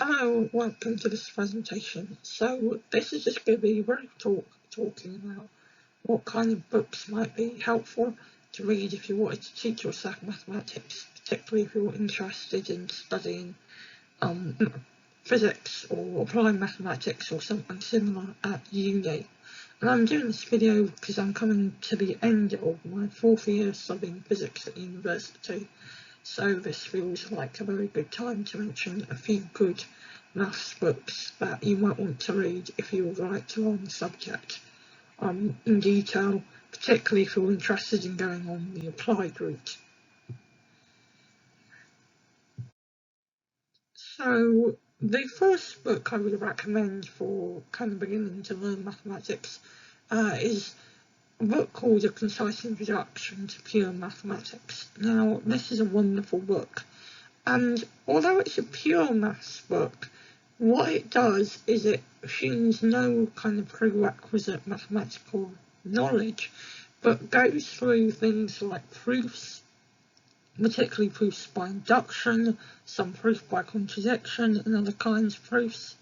Hello, welcome to this presentation. So this is just going to be very talking about what kind of books might be helpful to read if you wanted to teach yourself mathematics, particularly if you're interested in studying physics or applying mathematics or something similar at uni. And I'm doing this video because I'm coming to the end of my 4th year studying physics at university. So this feels like a very good time to mention a few good maths books that you might want to read if you would like to learn the subject in detail, particularly if you're interested in going on the applied route. So the first book I would recommend for kind of beginning to learn mathematics is a book called A Concise Introduction to Pure Mathematics. Now, this is a wonderful book, and although it's a pure maths book, what it does is it assumes no kind of prerequisite mathematical knowledge, but goes through things like proofs, particularly proofs by induction, some proofs by contradiction, and other kinds of proofs.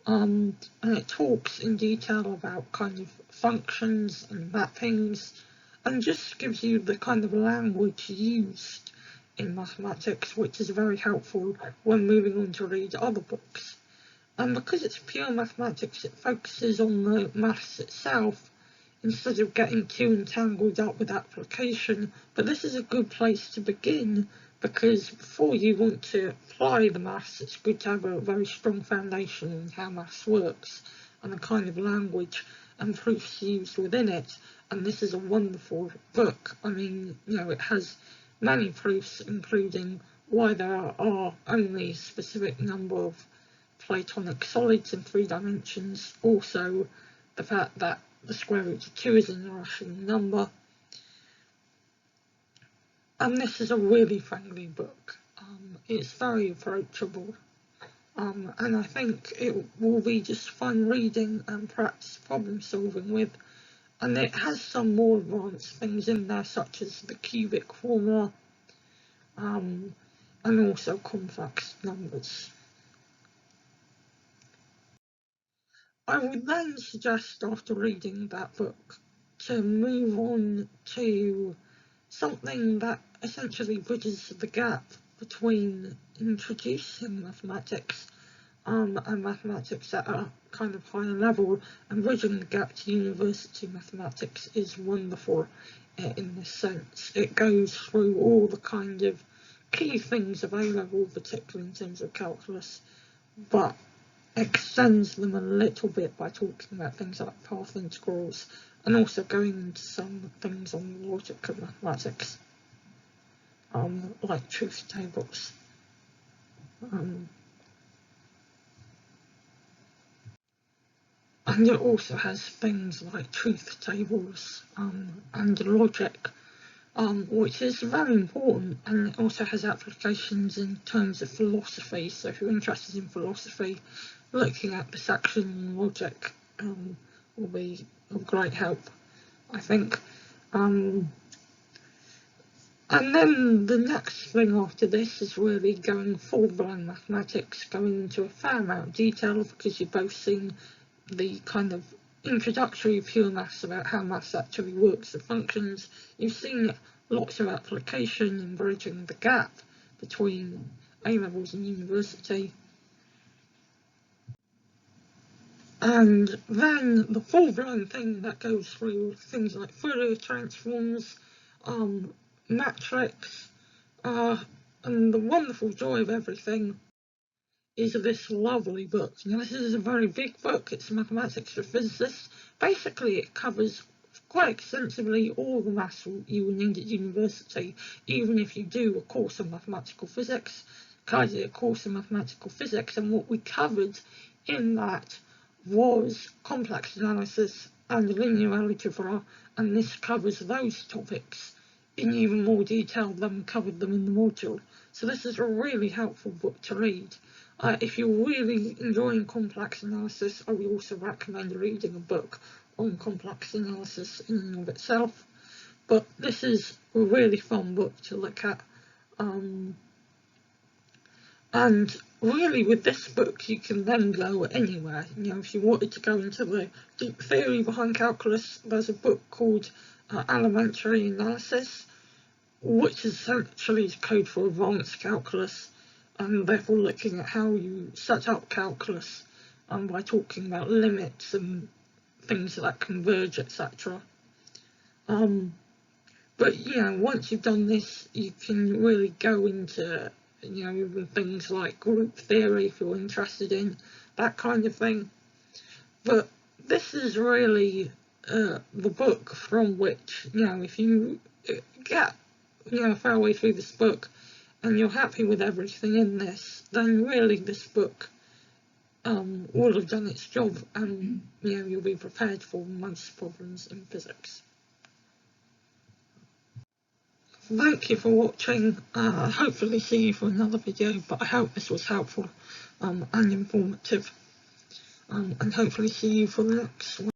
And it talks in detail about kind of functions and mappings, and just gives you the kind of language used in mathematics, which is very helpful when moving on to read other books. And because it's pure mathematics, it focuses on the maths itself instead of getting too entangled up with application. But this is a good place to begin, because before you want to apply the maths, it's good to have a very strong foundation in how maths works and the kind of language and proofs used within it. And this is a wonderful book. I mean, it has many proofs, including why there are only a specific number of Platonic solids in 3 dimensions, also the fact that the square root of 2 is an irrational number. And this is a really friendly book. It's very approachable, and I think it will be just fun reading and practice problem solving with. And it has some more advanced things in there, such as the cubic formula, and also complex numbers. I would then suggest, after reading that book, to move on to something that essentially bridges the gap between introducing mathematics and mathematics at a kind of higher level, and bridging the gap to university mathematics is wonderful in this sense. It goes through all the kind of key things of A-level, particularly in terms of calculus, but extends them a little bit by talking about things like path integrals, and also going into some things on the logic of mathematics, like truth tables. And it also has things like truth tables and logic, which is very important, and it also has applications in terms of philosophy. So if you're interested in philosophy, looking at the section on logic will be of great help, I think. And then the next thing after this is really going full-blown mathematics, going into a fair amount of detail, because you've both seen the kind of introductory pure maths about how maths actually works, the functions. You've seen lots of application in bridging the gap between A-levels and university. And then the full-blown thing that goes through things like Fourier transforms, matrix, and the wonderful joy of everything is this lovely book. Now, this is a very big book. It's Mathematics for Physicists. Basically, it covers quite extensively all the maths you will need at university, even if you do a course in mathematical physics. I did a course in mathematical physics, and what we covered in that was complex analysis and linear algebra, and this covers those topics in even more detail than we covered them in the module. So this is a really helpful book to read. If you're really enjoying complex analysis, I would also recommend reading a book on complex analysis in and of itself. But this is a really fun book to look at. And really with this book you can then go anywhere. You know, if you wanted to go into the deep theory behind calculus, there's a book called Elementary Analysis, which is essentially code for advanced calculus, and therefore looking at how you set up calculus by talking about limits and things that converge, etc. But you know, once you've done this, you can really go into, you know, even things like group theory if you're interested in that kind of thing. But this is really the book from which, you know, if you get, you know, a fair way through this book and you're happy with everything in this, then really this book will have done its job, and you know, you'll be prepared for most problems in physics. Thank you for watching. Hopefully see you for another video, but I hope this was helpful and informative, and hopefully see you for the next one.